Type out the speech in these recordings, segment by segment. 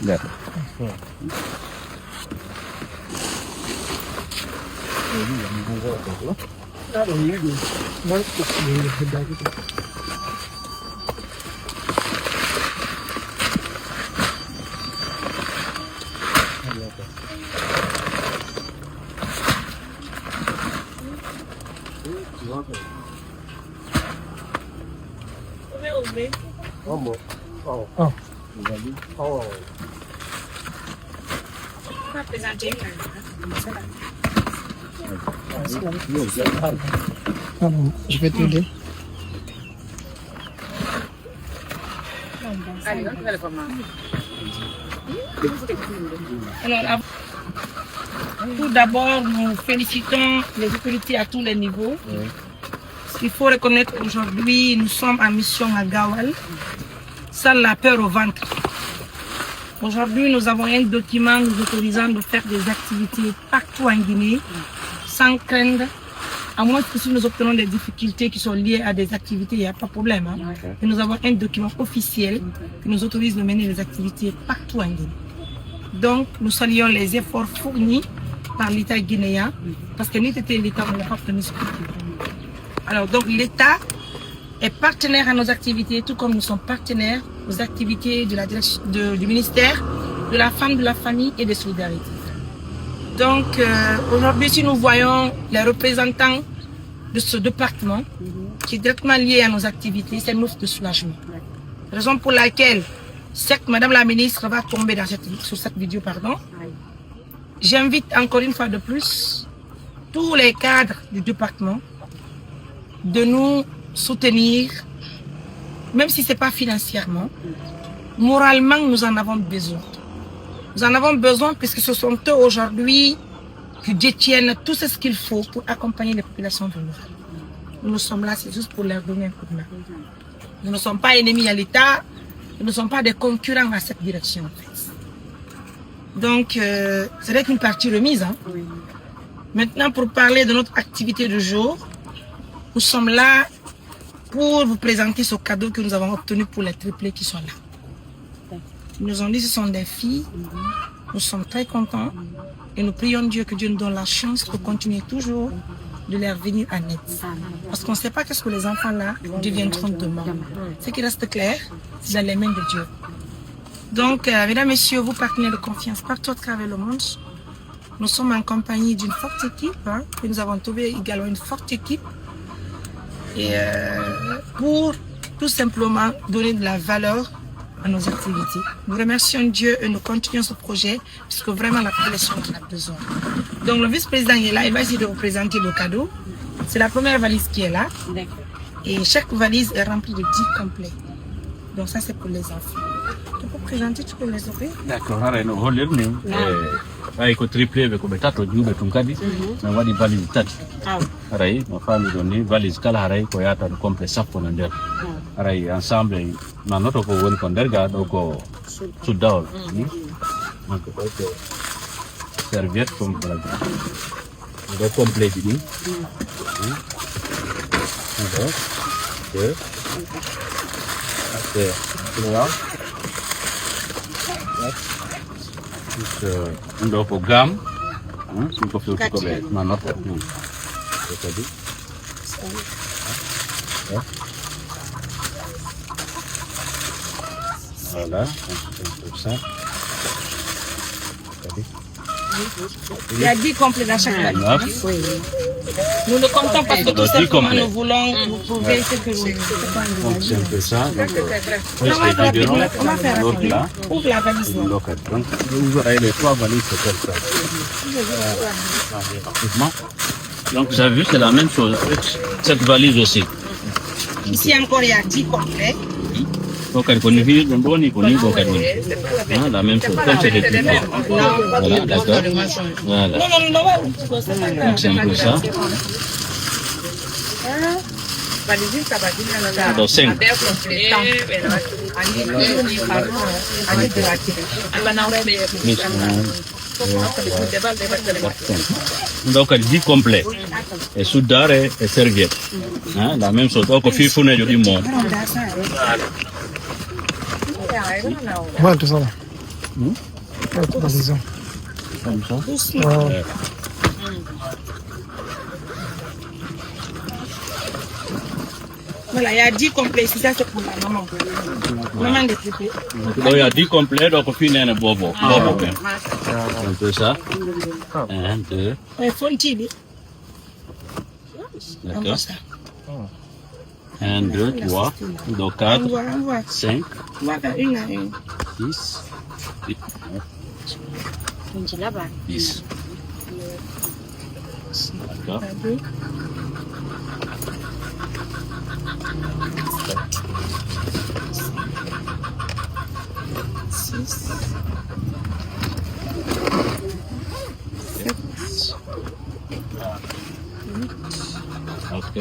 D'accord. Je vais t'aider. Alors, tout d'abord, nous félicitons les autorités à tous les niveaux. Il faut reconnaître qu'aujourd'hui, nous sommes en mission à Gawal, sans la peur au ventre. Aujourd'hui, nous avons un document nous autorisant de faire des activités partout en Guinée, sans craindre, à moins que si nous obtenons des difficultés qui sont liées à des activités, il n'y a pas de problème. Hein. Et nous avons un document officiel qui nous autorise de mener des activités partout en Guinée. Donc, nous saluons les efforts fournis par l'État guinéen, parce que n'était l'État, on n'a pas obtenu ce qu'il faut. Alors, donc, l'État est partenaire à nos activités, tout comme nous sommes partenaires aux activités de la direction, du ministère de la femme, de la famille et de solidarité. Donc, aujourd'hui, si nous voyons les représentants de ce département, qui est directement lié à nos activités, c'est une offre de soulagement. Raison pour laquelle, certes, Madame la ministre va tomber dans sur cette vidéo, pardon. J'invite encore une fois de plus tous les cadres du département de nous soutenir, même si ce n'est pas financièrement, moralement, nous en avons besoin. Nous en avons besoin puisque ce sont eux aujourd'hui qui détiennent tout ce qu'il faut pour accompagner les populations vulnérables. Nous sommes là, c'est juste pour leur donner un coup de main. Nous ne sommes pas ennemis à l'État, nous ne sommes pas des concurrents à cette direction. En fait. Donc, ce n'est qu'une partie remise. Hein. Maintenant, pour parler de notre activité du jour, nous sommes là pour vous présenter ce cadeau que nous avons obtenu pour les triplés qui sont là. Ils nous ont dit que ce sont des filles. Nous sommes très contents et nous prions Dieu que Dieu nous donne la chance de continuer toujours de leur venir en aide. Parce qu'on ne sait pas ce que les enfants là deviendront demain. Ce qui reste clair, c'est dans les mains de Dieu. Donc, mesdames, messieurs, vous partenaires de confiance partout à travers le monde, nous sommes en compagnie d'une forte équipe. Hein, et nous avons trouvé également une forte équipe. Et pour tout simplement donner de la valeur à nos activités. Nous remercions Dieu et nous continuons ce projet puisque vraiment la population en a besoin. Donc le vice-président est là, il va essayer de vous présenter le cadeau. C'est la première valise qui est là. Et chaque valise est remplie de 10 complets. Donc ça c'est pour les enfants. Tu peux présenter, tu peux les ouvrir. D'accord, iko triplé avec betatu juu betungadi na wadi valise tatu arai mafami doni valise kala arai ko yata do complet sapo na nder arai ensemble na noto ko woni ko derga do ko sudawol donc ko serviette comme voilà do complet ni untuk program, untuk filter boleh mana tu? Tadi. Voilà, comme ça. Il y a 10 complets dans chaque valise. Oui. Nous le comptons parce que tout simplement nous voulons vous prouver ce que vous Donc c'est un peu ça. Comment faire L'autre là. Ouvre la valise. Donc vous aurez les 3 valises comme ça. Donc vous avez vu, c'est la même chose. Cette valise aussi. Ici encore il y a 10 complets. Donc elle connaît vite, on donne, il connaît, donc elle connaît. La même chose, comme c'est des trucs. Voilà, d'accord. Voilà. Donc c'est un peu ça. Donc 5. Donc elle dit complet. Et soudard et serviette. La même chose. Donc au fil, il faut nous dire mon. Voilà, tout ça là. Ouais, tout ça. Ouais. Voilà, il y a 10 complets. Ça, c'est pour la maman. Maman des triplés. Donc il y a 10 complets, donc au final, il y a bobo. Un peu ça. 1, 2. Il faut le tirer. D'accord. 1, 2, 3, donc 4, On voit. 5, On voit une à une. 6, 8, 9, 10. D'accord. 2. 6. 7. Ok.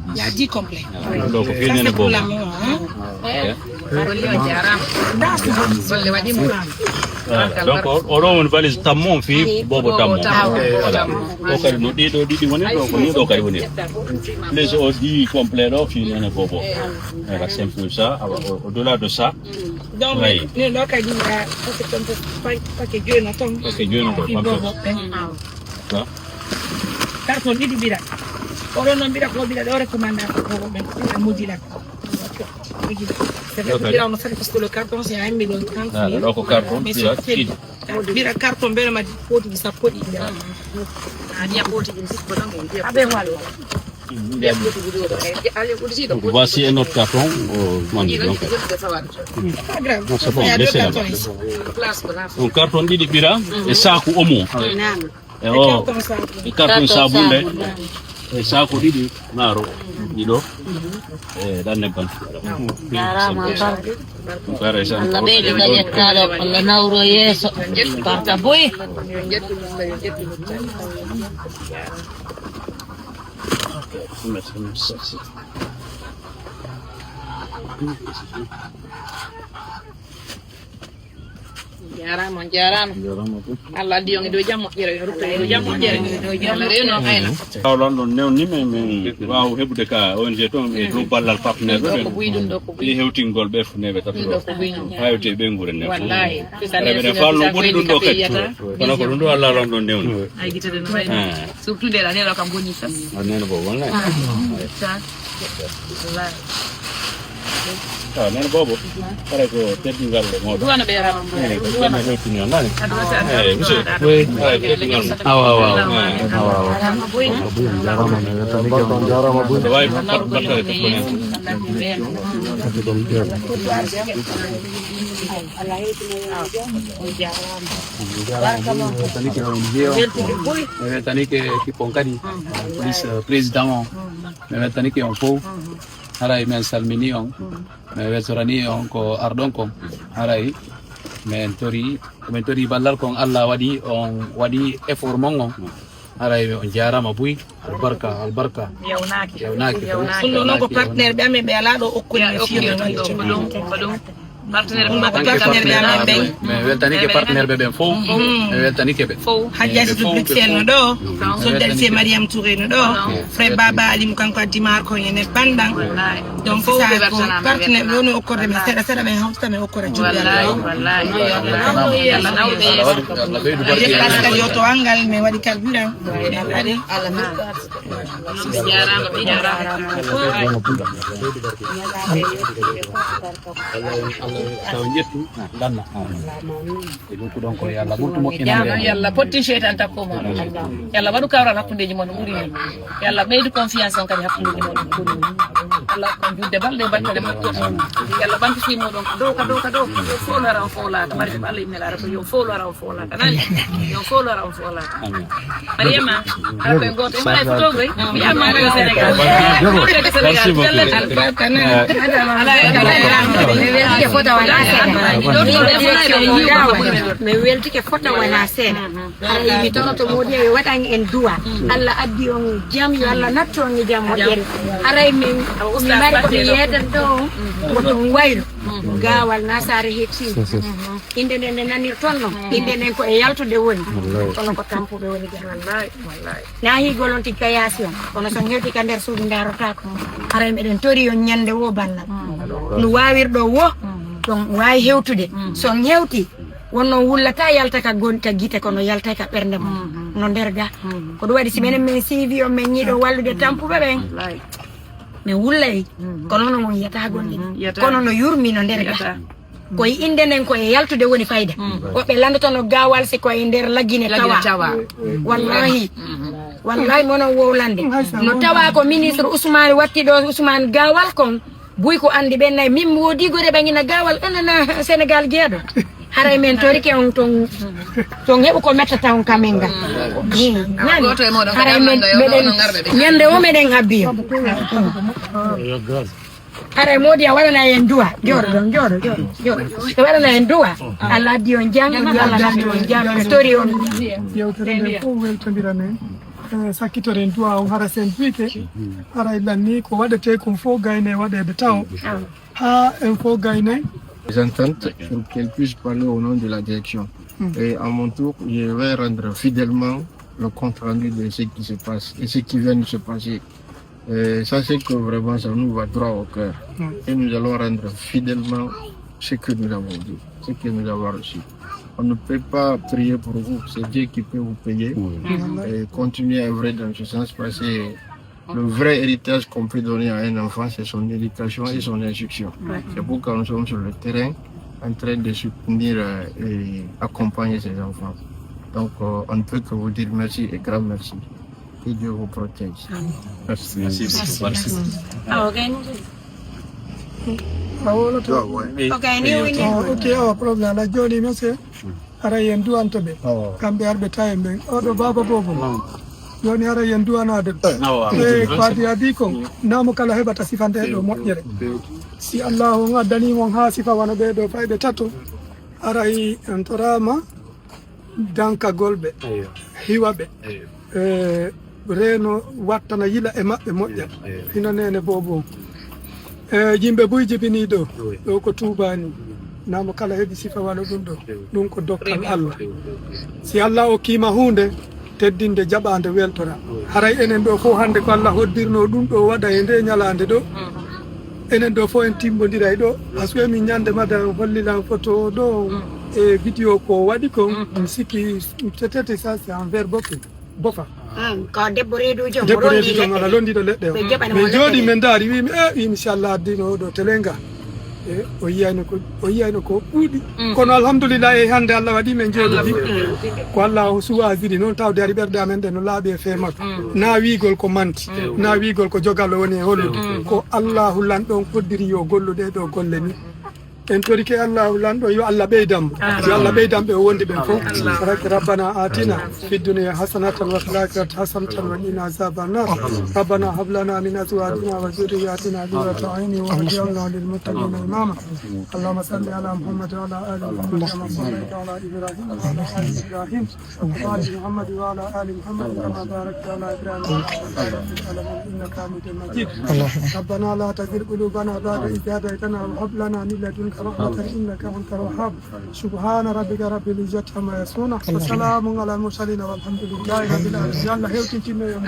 Il y a 10 complets. Donc au Ça, final, il y a c'est pour bobo. la maman. Hein? Donc on valise tamon fi bobo tamon. Voilà. Donc no di woni do ni do kay woni. Les audits complets do fi nene bobo. Voilà, c'est un peu ça. Au-delà de ça, Donc, oui. nous, là, quand il y a pas que Dieu n'entend. Parce que Dieu n'entend pas Bobo. ça. Carton di bira. Ora non bira ko bira ora comanda ko la modila. C'est vrai que là on a fait parce que le carton c'est 1 million 30 000. Alors au carton, Mais il y a c'est bira carton bela ma poti di sapoti. Dia poti di sapoti. Abe walo. Donc voici un autre carton. Donc, Pas grave. non, c'est bon, Il y a deux laissez cartons là-bas. ici. Donc carton di bira et ça ku omo. Et Les oh, cartons ça. et carton sabunde. E saako ɗiɗi maaro ɗiɗo ɗan nebban Jarama kare Allah ɓeydi ka ƴettaɗo Allah nawro yeeso barka boyi jarama Allah addi on do jammo jere rutta do jammo jere do jammo reno ayna tawlon ɗon newni min waw heɓude ka ONG toon e dow ballal partenaire ɗo ɗi hewtingol ɓe funeɓe tato hawte ɓe guure nde wallahi reɓe falno ɓuri ɗum ɗo kadi kono ko ɗum ɗo Allah lon ɗon newni ay gitade no way surtout de la nela kam goni sam nene bo wonay ça wallahi nene bobo kare ko teddingal moɗo duwana ɓe rama ɗum hewtini on nani monsieur teddingal mo Awa. ɗo wawi battare tokkone tani ke kiponkadi police président me tani ke on fo haray men salmini on me wetorani on ko ardon kon haray men tori ballal kon Allah wadi effort mon haray on jarama buy albarka yawnaki Suno non ko partenaire ɓe amen ɓe ala ɗo okkoni partenaire me weltani ke partenaire ɓe ɓen fo me weltani ke ɓe Hajjati du Bruxelles no ɗo Solidarité Mariam Touré no ɗo frère Baba Ali mo kanko addimar ko ene bandang donc ça ko partenaire ɓe woni okkorde men seeɗa ɓen hawsta men okkora juɗɗe kadi yo to angal mi waɗi carburant ade taw jettu danna e ɗum ko ɗon ko yalla ɓurtu moƴƴinande yalla potti cheytan takko mo yalla waɗu kawral hakkudeji mon ɓuuri hen yalla ɓeydu confiance on kadi hakkudeji mon ɓuuri yalla ko judde balɗe battale moƴƴo yalla ɓantitimo ɗon ka dow yo fo lara on fo laata mari ko Allah ibne lara ko yo fo lara on fo laata nani yo fo lara on fo laata mariama ala koye goto ema ay photo goy mi amma ko Sénégal Merci beaucoup. mi weltike fota wona seeɗa ara mi tono to modi ɓe waɗani en duwa Allah addi on jam yo Allah nattu on e jam moƴƴere aray min mi mari ko mi yeten do woto waylo gawal nasare hetti inde den nanir tonno inde den ko e yaltude woni kono ko tampuɓe woni wallahi na hi golonti kayation kono so hewti ka nder suudu darota ko haray meɗen tori on ñande wo balla no wawirɗo wo don wawi hewtude so hewti wonno wullata yalta ka gonta gite kono yalta ka ɓernde mum no nder ga ko ɗum waɗi si menen min siivi on min ñiiɗo wallude tampuɓe ɓen min wullay kono no mon yiyata gonɗi kono no yurmi no nder ga koye inde nden koye yaltude woni fayda woɓɓe landotono gawal si koye nder laggine tawa wallahi mono wowlande no tawa ko ministre Ousmane watti ɗo Ousmane gawal kon buy ko andi ɓen nayi min woodi gore ɓangina gawal enana Sénégal jeeɗo haray men torike on ton heɓu ko mettata on kamen ga haray men meɗen ñande o meɗen habbi o haray modi a waɗana en duwa jooɗo e waɗana en duwa Allah addi on jang Allah addi on jang tori on yewtere nde fof weltodira men sakkitoren duwa on hara sen duike haray lanni ko waɗete kon fof gayne waɗede taw ha en fof gayne ententes pour qu'elle puisse parler au nom de la direction. Et à mon tour, je vais rendre fidèlement le compte rendu de ce qui se passe et ce qui vient de se passer. Ça, c'est que vraiment, ça nous va droit au cœur. Et nous allons rendre fidèlement ce que nous avons dit, ce que nous avons reçu. On ne peut pas prier pour vous, c'est Dieu qui peut vous payer et continuer à œuvrer dans ce sens parce que le vrai héritage qu'on peut donner à un enfant, c'est son éducation et son instruction. C'est pourquoi nous sommes sur le terrain en train de soutenir et accompagner ces enfants. Donc, on ne peut que vous dire merci et grand merci. Que Dieu vous protège. Merci. ok awa probléme ala jooɗi monsieur ara yen duwantoɓe kamɓe arɓe tawen ɓen oɗo baba bobo joni ara yen duwanade e ko adi adi kon namo kala heɓata sifante ɗo moƴƴere si allahu addanimon ha sifa wana ɓeɗo fayɓe tato aray en torama dankagolɓe hiwaɓe reeno wattana yila e maɓɓe moƴƴa hino nene bobo yimɓe buy jibini ɗo ko tubani namo kala heeɓi sifa waɗa ɗum ɗo ɗum ko dokkal Allah si Allah o kima hunde teddinde jaɓande weltora haray enen ɗo fof hande ko Allah hoddirno ɗum ɗo waɗa e nde ñalande ɗo enen ɗo fof en timbodira e ɗo par ce que min ñande mada hollilan photo ɗo e vidéo ko waɗi ko mi sikki peut-être ça c'est envers bofa ko debbo reedujo ala londiɗo leɗɗe o min jooɗi min daari wimi inchallah addino ɗo telenga o yiyayno ko ɓuuɗi kono alhamdulillah e hannde Allah waɗi men jooɗodi ko Allah o suwasiri noon tawde ari ɓerɗe amen ɗe no laaɓi e feemato na wiigol ko manti na wiigol ko jogallo woni e hollude ko Allahu lanɗon koddiri yo golluɗe ɗo golle ni en torike Allahu lanɗo yo Allah ɓeydammo yo Allah ɓeydamɓe o wondi ɓen fof raki rabbana atina fi dunia hasanatan wa fil akhirati hasanatan wa qina azaban nar rabbana hab lana min azwajina wa dhurriyyatina qurrata a'yunin waj'alna lil muttaqina imama allahumma salli ala muhammad wa ala ali muhammad kama sallaita ala ibrahim wa ala ali ibrahim wa ala muhammad wa ala ali muhammad kama barakta ala ibrahim wa ala ali alamin innaka hamidum majid rabbana la tuzigh qulubana ba'da idh hadaytana wa hab lana min ladunka رحمة إنك أنت الوهاب سبحان ربك رب العزة عما يصفون وسلام على المرسلين والحمد لله رب العالمين يلا هيوتي كنا يوم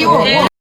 الجمعة